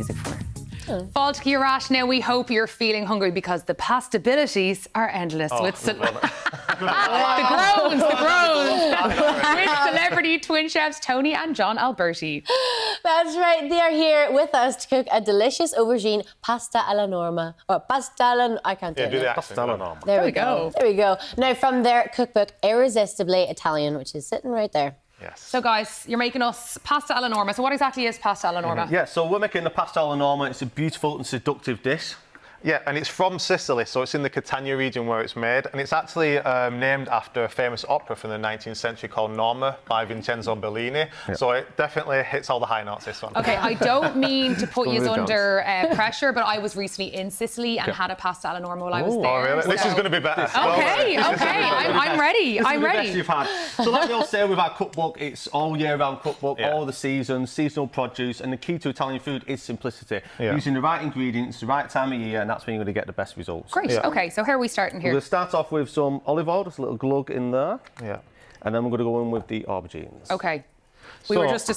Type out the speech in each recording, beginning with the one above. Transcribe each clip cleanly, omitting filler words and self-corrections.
music for. Fáilte Ciarát, now we hope you're feeling hungry because the pastabilities are endless. With the groans. With celebrity twin chefs Tony and John Alberti. That's right, they are here with us to cook a delicious aubergine pasta alla norma. Or pasta alla... I can't do it. Do the pasta alla norma. There we go. There we go. Now, from their cookbook, Irresistibly Italian, which is sitting right there. Yes. So, guys, you're making us pasta alla norma. So what exactly is pasta alla norma? Yeah, so we're making the pasta alla norma. It's a beautiful and seductive dish. Yeah, and it's from Sicily, so it's in the Catania region where it's made, and it's actually named after a famous opera from the 19th century called Norma by Vincenzo Bellini. Yeah. So it definitely hits all the high notes, this one. Okay, I don't mean to put you under pressure, but I was recently in Sicily and had a pasta alla norma while I was there. Oh, really? So... This is going to be better. Okay, I'm ready. I'm ready. Best you've had. So like we all say with our cookbook, it's all year round cookbook, all the seasons, seasonal produce, and the key to Italian food is simplicity. Using the right ingredients, the right time of year, and that's when you're going to get the best results. Great. Okay, so how are we starting here? We're going to start off with some olive oil, just a little glug in there. Yeah. And then we're going to go in with the aubergines. Okay.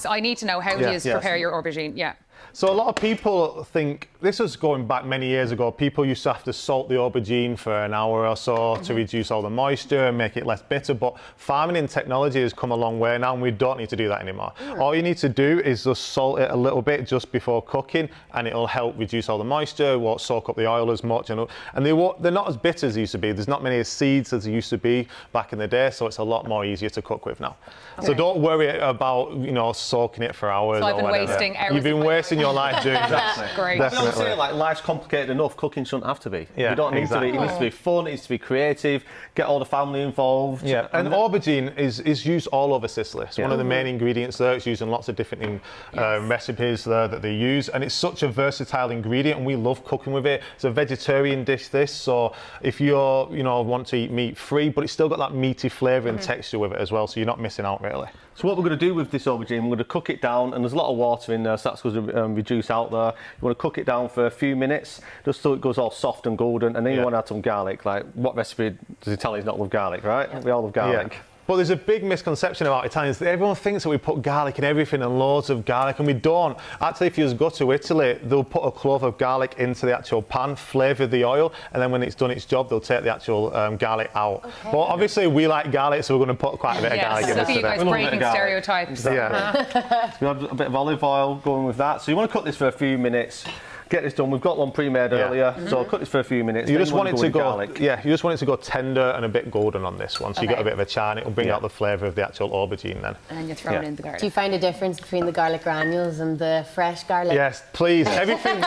I need to know, how do you prepare your aubergine? Yeah. So a lot of people think, this was going back many years ago, people used to have to salt the aubergine for an hour or so to reduce all the moisture and make it less bitter, but farming and technology has come a long way now and we don't need to do that anymore. All you need to do is just salt it a little bit just before cooking and it'll help reduce all the moisture, won't soak up the oil as much, and they're not as bitter as they used to be. There's not many seeds as there used to be back in the day, so it's a lot more easier to cook with now. Okay. So don't worry about, soaking it for hours. So I've been wasting hours. You've been wasting your life doing that. Great. I'm saying, like, life's complicated enough. Cooking shouldn't have to be. Yeah, you don't need to be. It needs to be fun. It needs to be creative. Get all the family involved. Yeah, and aubergine is used all over Sicily. It's one of the main ingredients there. It's used in lots of different recipes there that they use, and it's such a versatile ingredient, and we love cooking with it. It's a vegetarian dish, this. So if you're, want to eat meat free, but it's still got that meaty flavour and texture with it as well, so you're not missing out really. So what we're going to do with this aubergine, we're going to cook it down, and there's a lot of water in there, so that's going to reduce out there. You want to cook it down for a few minutes, just so it goes all soft and golden, and then you want to add some garlic. Like, what recipe does Italians not love garlic, right? Yeah. We all love garlic. Yeah. But there's a big misconception about Italians. Everyone thinks that we put garlic in everything and loads of garlic, and we don't. Actually, if you just go to Italy, they'll put a clove of garlic into the actual pan, flavour the oil, and then when it's done its job, they'll take the actual garlic out. Okay. But obviously, we like garlic, so we're going to put quite a bit of garlic in this. So you guys breaking stereotypes. Yeah. We have a bit of olive oil going with that. So you want to cook this for a few minutes. Get this done. We've got one pre-made earlier, so I'll cook this for a few minutes. You just want it to go, you just want it to go tender and a bit golden on this one. So you got a bit of a char, and it'll bring out the flavour of the actual aubergine then. And then you throw in the garlic. Do you find a difference between the garlic granules and the fresh garlic? Yes, please. Everything.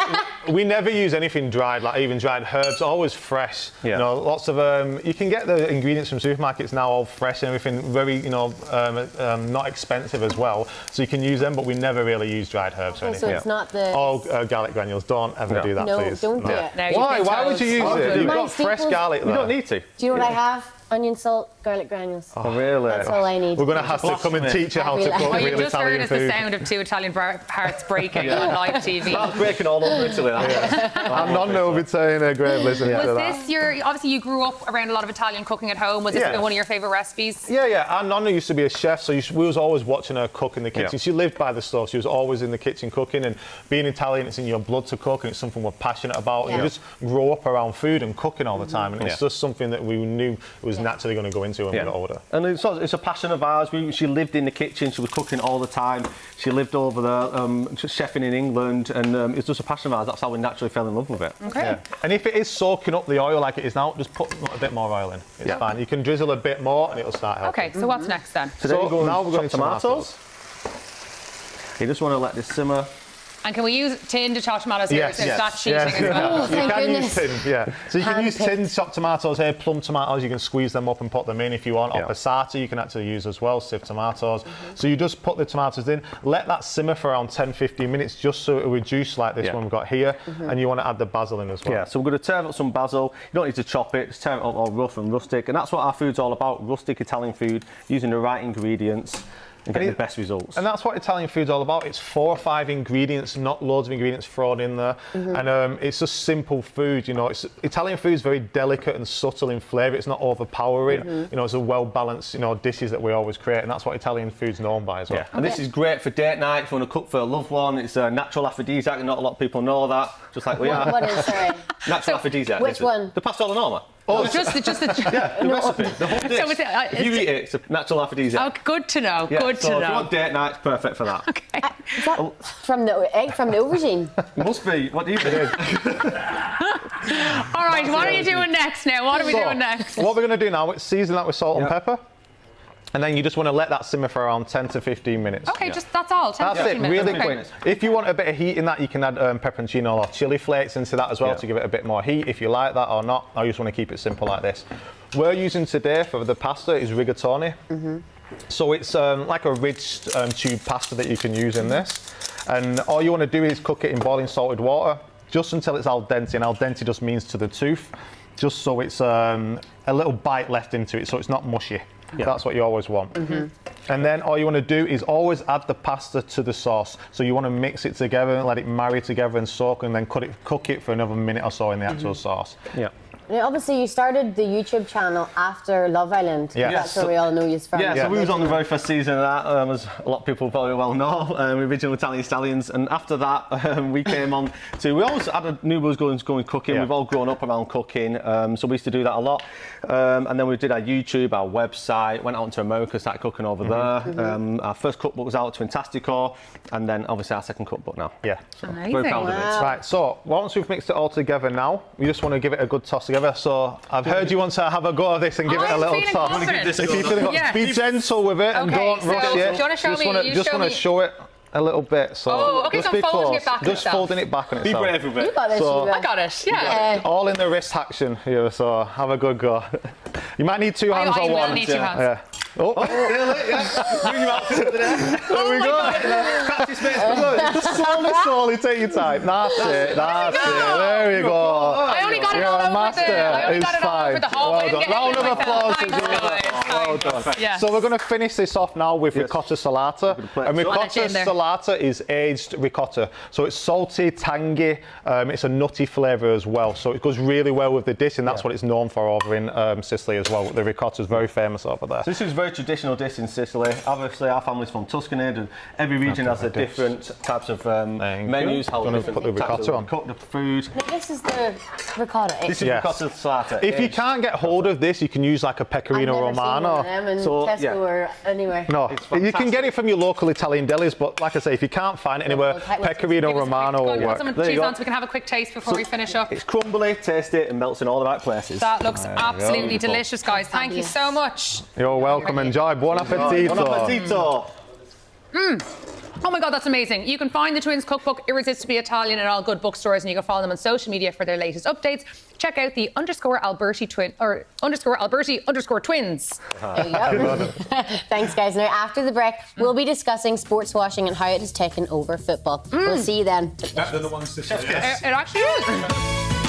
We never use anything dried, like even dried herbs. Always fresh. Yeah. Lots of you can get the ingredients from supermarkets now, all fresh and everything. Very, not expensive as well. So you can use them, but we never really use dried herbs or anything. So it's not the garlic granules. Don't ever do that. No, please. don't do it. Why? Why would you use it? You've got fresh garlic there. You don't need to. Do you know what I have? Onion, salt, garlic granules. Oh, really? That's all I need. We're going to have to come and teach you how to cook real Italian food. You just heard the sound of two Italian hearts breaking on live TV. That's breaking all over Italy. I'm nonno be saying a great listening to that. Was this obviously you grew up around a lot of Italian cooking at home. Was this one of your favourite recipes? Yeah. Our nonna used to be a chef, so we was always watching her cook in the kitchen. She lived by the stove. She was always in the kitchen cooking, and being Italian, it's in your blood to cook, and it's something we're passionate about. And you just grow up around food and cooking all the time, and it's just something that we knew was naturally going to go into when we got older. And it's a passion of ours. She lived in the kitchen. She was cooking all the time. She lived over there, chefing in England, and it's just a passion of ours. That's how we naturally fell in love with it. Okay. Yeah. And if it is soaking up the oil like it is now, just put a bit more oil in. It's fine. You can drizzle a bit more, and it'll start helping. Okay. So what's next then? So now we're going to tomatoes. You just want to let this simmer. And can we use tinned chopped tomatoes here? Yes. So start cheating as well. Oh, thank goodness. Use tinned, So you can use tinned chopped tomatoes here, plum tomatoes, you can squeeze them up and put them in if you want, or passata you can actually use as well, sieved tomatoes. So you just put the tomatoes in, let that simmer for around 10-15 minutes just so it will reduce like this one we've got here, and you want to add the basil in as well. Yeah, so we're going to tear up some basil. You don't need to chop it, just tear it up all rough and rustic, and that's what our food's all about, rustic Italian food, using the right ingredients. and get the best results. And that's what Italian food's all about. It's 4 or 5 ingredients, not loads of ingredients thrown in there. And it's just simple food, you know. Italian food is very delicate and subtle in flavour. It's not overpowering. You know, it's a well-balanced, you know, dishes that we always create, and that's what Italian food's known by as well. And this is great for date night, if you want to cook for a loved one. It's a natural aphrodisiac, and not a lot of people know that, just like we are. What is, sorry? Natural aphrodisiac. Which one? The pasta alla norma. Oh, just the The recipe, the whole dish. So if you eat it, it's a natural aphrodisiac. Oh, good to know. Yeah, Good to so know. if you want date night, it's perfect for that. Okay. Is that from the egg from the aubergine? It must be. What do you think? All right, what are you doing next now? What are we doing next? What we're going to do now, is season that with salt and pepper. And then you just want to let that simmer for around 10 to 15 minutes. Okay, just that's all. 10 That's to it, 15 minutes. really Okay. quick. If you want a bit of heat in that, you can add pepperoncino or chili flakes into that as well to give it a bit more heat if you like that or not. I just want to keep it simple like this. We're using today for the pasta is rigatoni. So it's like a rich tube pasta that you can use in this. And all you want to do is cook it in boiling salted water just until it's al dente. And al dente just means to the tooth, just so it's a little bite left into it, so it's not mushy. That's what you always want. And then all you want to do is always add the pasta to the sauce. So you want to mix it together and let it marry together and soak, and then cook it for another minute or so in the actual sauce. Now, obviously, you started the YouTube channel after Love Island. Yeah. That's where we all know you from. So we was on the very first season of that, as a lot of people very well know, original Italian Stallions. And after that, we came on to, we always had a new was going cooking. We've all grown up around cooking, so we used to do that a lot. And then we did our YouTube, our website, went out to America, started cooking over there. Our first cookbook was out, Twintastico, and then obviously our second cookbook now. So Amazing. very proud of it. Right, so once we've mixed it all together now, we just want to give it a good toss together. So I've heard you want to have a go at this and give it a little feeling toss. confident. If you're feeling be gentle with it and Okay, don't rush so it. do you wanna show me? You Just show want to me. show it a little bit. So Oh, okay, just so be folding close. it back on Just itself. folding it back on Be itself. brave with it. You got this, So- Shiva. I got it. Yeah. All in the wrist action here, so have a good go. You might need 2 hands I or will one. need 2 hands. Yeah. Oh, Bring you out to the there we go. practice makes Just slowly take your time. That's it. That's it. There you go. I only got it all over the hall. Well done. Round of applause for Shiva. Well done. Yeah. So we're going to finish this off now with ricotta salata. And ricotta in there. salata is aged ricotta. So it's salty, tangy. It's a nutty flavour as well. So it goes really well with the dish, and that's what it's known for over in Sicily as well. The ricotta is very famous over there. So this is a very traditional dish in Sicily. Obviously, our family's from Tuscany, and every region has a different types of menus. How Gonna different put the types ricotta of on. cook the food. This is the ricotta. This is ricotta salata. If you can't get hold of this, you can use like a pecorino romano. So, Tesco or anywhere. No, you can get it from your local Italian delis, but like I say, if you can't find it anywhere, pecorino romano will work. Some There you cheese go. on so we can have a quick taste before we finish up. It's crumbly, taste it, and melts in all the right places. That looks absolutely Beautiful. delicious, guys. Thank you so much. You're welcome. Enjoy. Buon appetito. Buon appetito. Oh my God, that's amazing. You can find the Twins Cookbook, Irresistibly Italian, in all good bookstores, and you can follow them on social media for their latest updates. Check out the _Alberti twin, or _Alberti_twins. There you go. Thanks, guys. Now, after the break, we'll be discussing sports washing and how it has taken over football. We'll see you then. They're the ones to say It actually is.